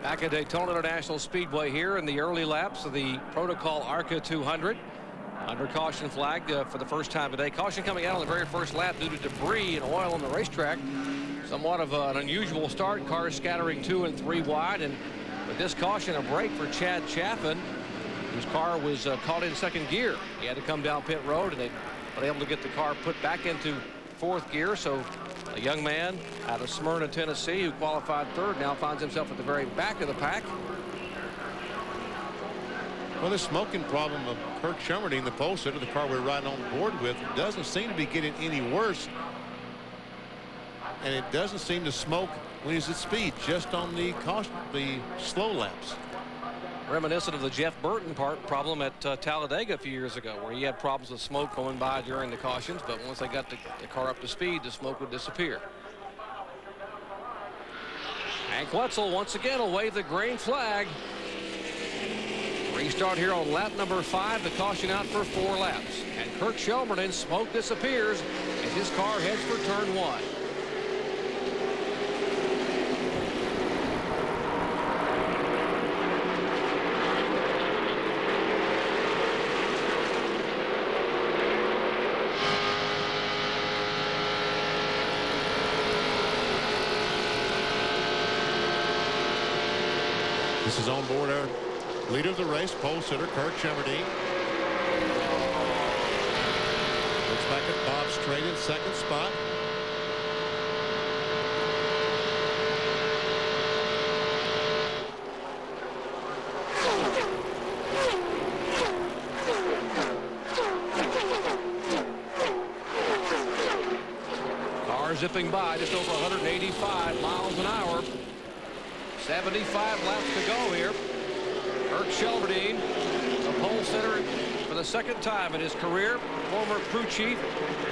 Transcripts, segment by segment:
Back at Daytona International Speedway here in the early laps of the Pro2Call ARCA 200. Under caution flag for the first time today. Caution coming out on the very first lap due to debris and oil on the racetrack. Somewhat of an unusual start. Cars scattering 2 and 3 wide. And with this caution, a break for Chad Chaffin, whose car was caught in second gear. He had to come down pit road, and they were able to get the car put back into fourth gear. So a young man out of Smyrna, Tennessee, who qualified third, now finds himself at the very back of the pack. Well, the smoking problem of Kirk Shermerdine, the pole sitter, the car we're riding on board with, doesn't seem to be getting any worse. And it doesn't seem to smoke when he's at speed, just on the slow laps. Reminiscent of the Jeff Burton problem at Talladega a few years ago, where he had problems with smoke going by during the cautions, but once they got the car up to speed, the smoke would disappear. Hank Wetzel once again will wave the green flag. Restart here on lap number 5. The caution out for 4 laps. And Kirk Shelmerton's smoke disappears as his car heads for turn 1. This is on board our leader of the race, pole sitter Kirk Shermerdine. Looks back at Bob Strait in second spot. Car zipping by just over 185 miles an hour. 75 laps to go here. Kirk Shelmerdine, the pole sitter for the second time in his career, former crew chief,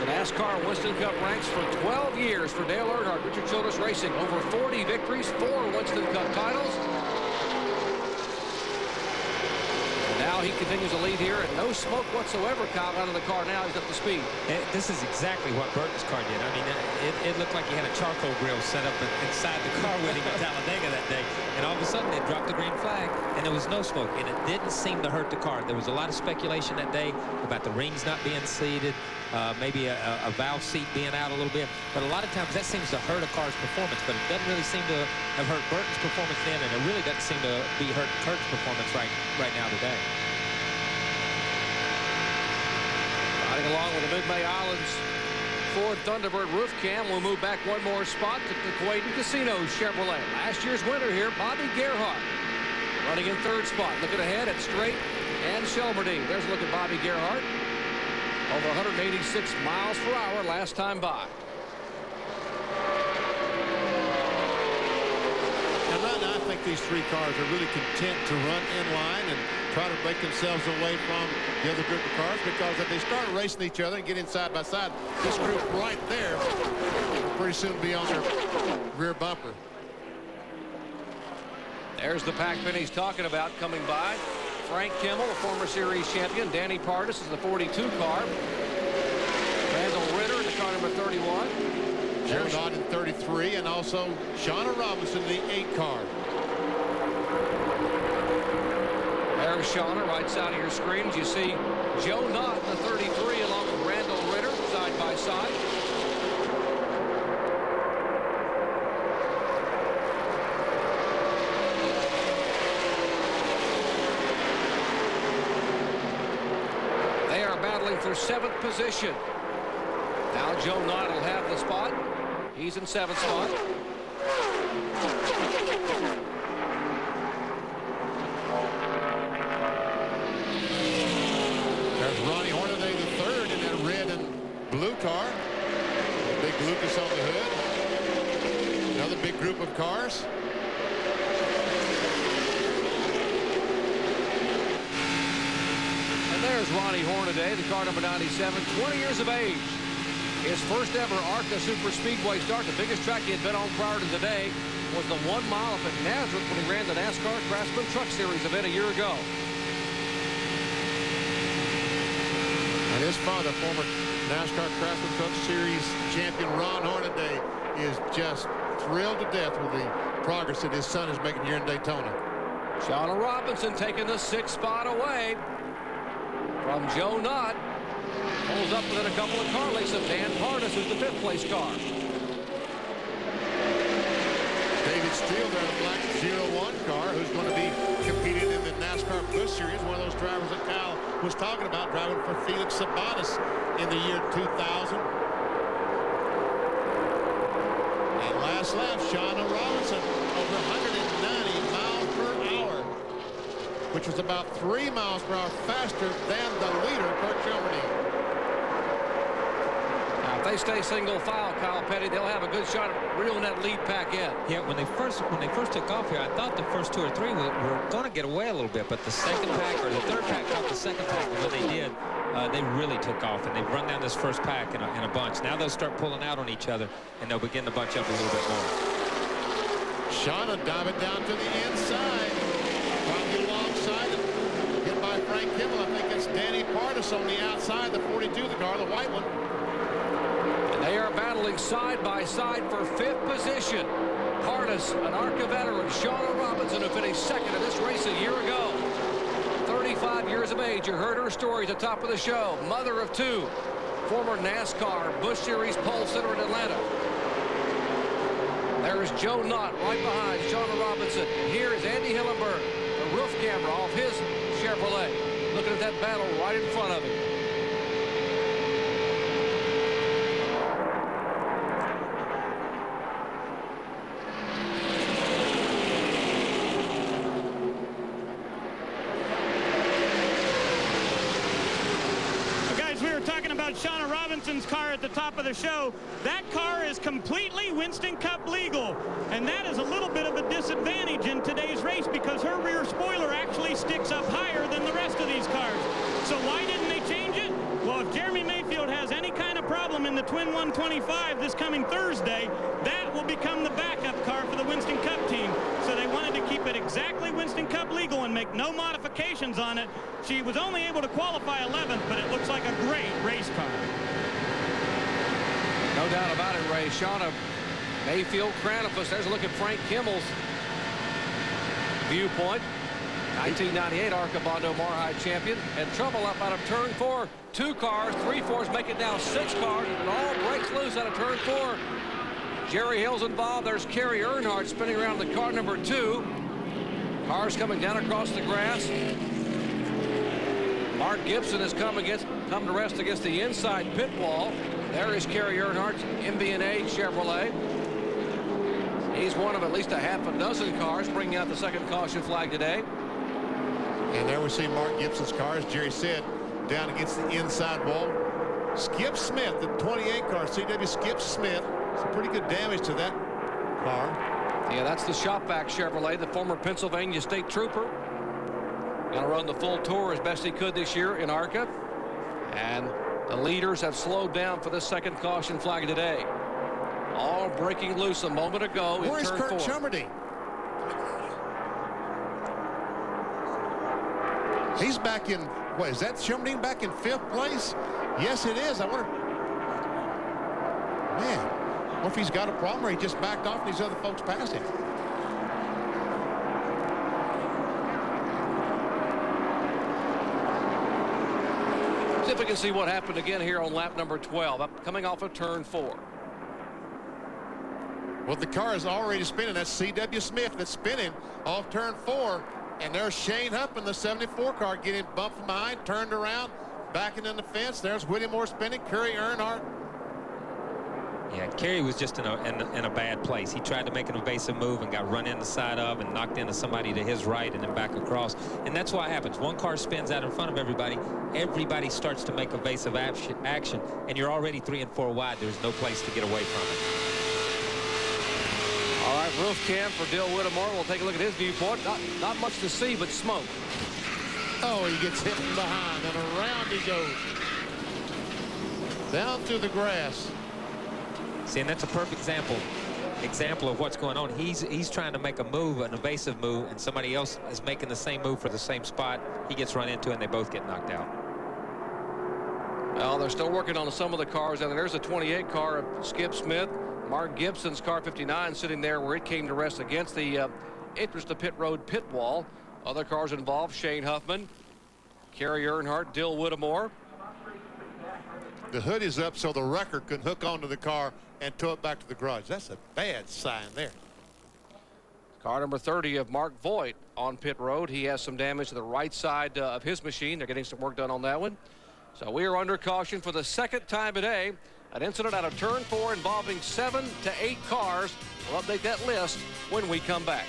the NASCAR Winston Cup ranks for 12 years for Dale Earnhardt, Richard Childress Racing, over 40 victories, 4 Winston Cup titles. And now he continues to lead here, and no smoke whatsoever, Kyle, out of the car. Now he's up to speed. This is exactly what Burton's car did. I mean, it looked like he had a charcoal grill set up inside the car with him at Talladega that day. And all of a sudden, they dropped the green flag, and there was no smoke. And it didn't seem to hurt the car. There was a lot of speculation that day about the rings not being seated, maybe a valve seat being out a little bit. But a lot of times, that seems to hurt a car's performance. But it doesn't really seem to have hurt Burton's performance then, and it really doesn't seem to be hurting Kirk's performance right now today. Riding along with the Mid-May Islands Ford Thunderbird roof cam. We'll move back one more spot to the Quaiden Casino Chevrolet. Last year's winner here, Bobby Gerhart, running in third spot. Looking ahead at Strait and Shelmerdine. There's a look at Bobby Gerhart. Over 186 miles per hour last time by. And right now, I think these 3 cars are really content to run in line and try to break themselves away from the other group of cars, because if they start racing each other and get in side by side, this group right there will pretty soon be on their rear bumper. There's the pack he's talking about coming by. Frank Kimmel, a former series champion. Danny Pardis is the 42 car. Randall Ritter in the car number 31. Joe Knott in 33, and also Shauna Robinson in the 8 car. There's Shauna, right side of your screen. As you see Joe Knott in the 33 along with Randall Ritter side by side. They are battling for 7th position. Now Joe Knott will have the spot. He's in 7th spot. Blue car, big Lucas on the hood, another big group of cars. And there's Ronnie Hornaday, the car number 97, 20 years of age. His first ever ARCA Super Speedway start. The biggest track he had been on prior to today was the 1 mile up at Nazareth when he ran the NASCAR Craftsman Truck Series event a year ago. And his father, former NASCAR Craftsman Truck Series champion Ron Hornaday, is just thrilled to death with the progress that his son is making here in Daytona. Shauna Robinson taking the 6th spot away from Joe Knott. Pulls up within a couple of car lengths of Dan Partis, who's the 5th place car. David Steele there in a black 01 car, who's going to be competing in the NASCAR Busch Series, one of those drivers that Kyle was talking about, driving for Felix Sabates in the year 2000. And last lap, Shauna Robinson over 190 miles per hour, which was about 3 miles per hour faster than the leader, Kurt Chumardine. If they stay single file, Kyle Petty, they'll have a good shot at reeling that lead pack in. Yeah, when they first took off here, I thought the first 2 or 3 were going to get away a little bit, but the second pack or the third pack caught the second pack, and when they did, they really took off, and they've run down this first pack in a bunch. Now they'll start pulling out on each other, and they'll begin to bunch up a little bit more. Shauna diving down to the inside, trying to get alongside him. Hit by Frank Kimmel. I think it's Danny Partis on the outside, the 42, the car, the white one. They are battling side by side for 5th position. Partis, an ARCA veteran, Shauna Robinson, who finished 2nd in this race a year ago. 35 years of age. You heard her story at the top of the show. Mother of 2. Former NASCAR Busch Series pole sitter in Atlanta. There is Joe Knott right behind Shauna Robinson. And here is Andy Hillenberg, the roof camera off his Chevrolet, looking at that battle right in front of him. Shauna Robinson's car at the top of the show. That car is completely Winston Cup legal, and that is a little bit of a disadvantage in today's race because her rear spoiler actually sticks up higher than the rest of these cars. So why didn't they change it? Well, if Jeremy Mayfield has any kind of problem in the Twin 125 this coming Thursday, that will become the backup car for the Winston Cup team. So they wanted to keep it exactly Winston Cup legal and make no modifications on it. She was only able to qualify 11th, but it looks like a great race car. No doubt about it, Ray. Shauna Mayfield, Kranifus. There's a look at Frank Kimmel's viewpoint. 1998 ARCA Bondo-Mar Hyde champion. Had trouble up out of turn 4. 2 cars, 3-4s make it now 6 cars, and it all breaks loose out of turn 4. Jerry Hill's involved. There's Kerry Earnhardt spinning around the car number 2. Cars coming down across the grass. Mark Gibson has come to rest against the inside pit wall. There is Kerry Earnhardt's MB&A Chevrolet. He's one of at least a half a dozen cars bringing out the second caution flag today. And there we see Mark Gibson's car, as Jerry said, down against the inside wall. Skip Smith, the 28 car, CW Skip Smith. Some pretty good damage to that car. Yeah, that's the Shopback Chevrolet, the former Pennsylvania State Trooper. Going to run the full tour as best he could this year in ARCA. And the leaders have slowed down for the second caution flag today. All breaking loose a moment ago in turn 4. Where's Kurt Chumardine? He's back in, what, is that Chumardine back in 5th place? Yes, it is. I wonder, man, what if he's got a problem or he just backed off and these other folks passed him? See if we can see what happened again here on lap number 12, coming off of turn 4. Well, the car is already spinning. That's C.W. Smith that's spinning off turn 4. And there's Shane Hupp in the 74 car getting bumped from behind, turned around, backing in the fence. There's Whittemore spinning, Kerry Earnhardt. Yeah, Kerry was just in a bad place. He tried to make an evasive move and got run in the side of and knocked into somebody to his right and then back across. And that's what happens. One car spins out in front of everybody. Everybody starts to make evasive action, and you're already 3 and 4 wide. There's no place to get away from it. All right, roof cam for Dill Whittemore. We'll take a look at his viewpoint. Not much to see, but smoke. Oh, he gets hit from behind, and around he goes. Down through the grass. See, and that's a perfect example of what's going on. He's trying to make a move, an evasive move, and somebody else is making the same move for the same spot. He gets run into, and they both get knocked out. Well, they're still working on some of the cars, and there's a 28 car of Skip Smith. Mark Gibson's car 59 sitting there where it came to rest against the entrance to pit road pit wall. Other cars involved: Shane Huffman, Kerry Earnhardt, Dill Whittemore. The hood is up so the wrecker can hook onto the car and tow it back to the garage. That's a bad sign there. Car number 30 of Mark Voigt on pit road. He has some damage to the right side of his machine. They're getting some work done on that one. So we are under caution for the second time today. An incident out of turn 4 involving 7 to 8 cars. We'll update that list when we come back.